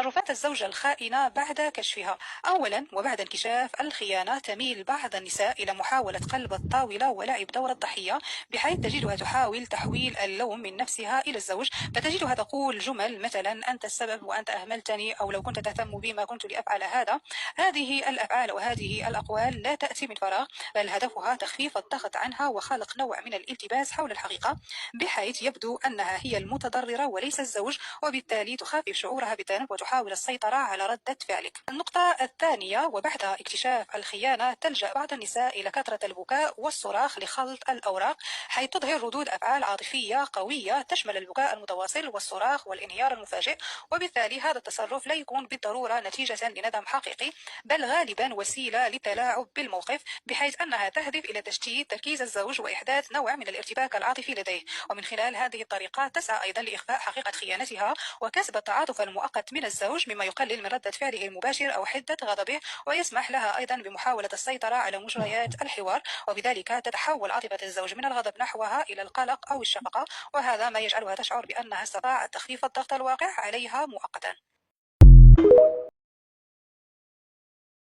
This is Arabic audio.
تصرفات الزوجة الخائنة بعد كشفها. أولا، وبعد انكشاف الخيانة تميل بعض النساء إلى محاولة قلب الطاولة ولعب دور الضحية، بحيث تجدها تحاول تحويل اللوم من نفسها إلى الزوج، فتجدها تقول جمل مثلا: أنت السبب وأنت أهملتني، أو لو كنت تهتم بي ما كنت لأفعل هذا. هذه الأفعال وهذه الأقوال لا تأتي من فراغ، بل هدفها تخفيف الضغط عنها وخلق نوع من الالتباس حول الحقيقة، بحيث يبدو أنها هي المتضررة وليس الزوج، وبالتالي تخفف شعورها بالذنب وتحاول السيطرة على ردة فعلك. النقطة الثانية، وبعد اكتشاف الخيانة تلجأ بعض النساء إلى كثرة البكاء والصراخ لخلط الأوراق، حيث تظهر ردود أفعال عاطفية قوية تشمل البكاء المتواصل والصراخ والانهيار المفاجئ. وبالتالي هذا التصرف لا يكون بالضرورة نتيجة لندم حقيقي، بل غالبا وسيلة للتلاعب بالموقف، بحيث أنها تهدف إلى تشتيت تركيز الزوج وإحداث نوع من الارتباك العاطفي لديه. ومن خلال هذه الطريقة تسعى أيضا لإخفاء حقيقة خيانتها وكسب التعاطف المؤقت من الزوج، مما يقلل من ردة فعله المباشر أو حدة غضبه، ويسمح لها أيضا بمحاولة السيطرة على مجريات الحوار. وبذلك تتحول عاطفة الزوج من الغضب نحوها إلى القلق أو الشفقة، وهذا ما يجعلها تشعر بأنها استطاعت تخفيف الضغط الواقع عليها مؤقتا.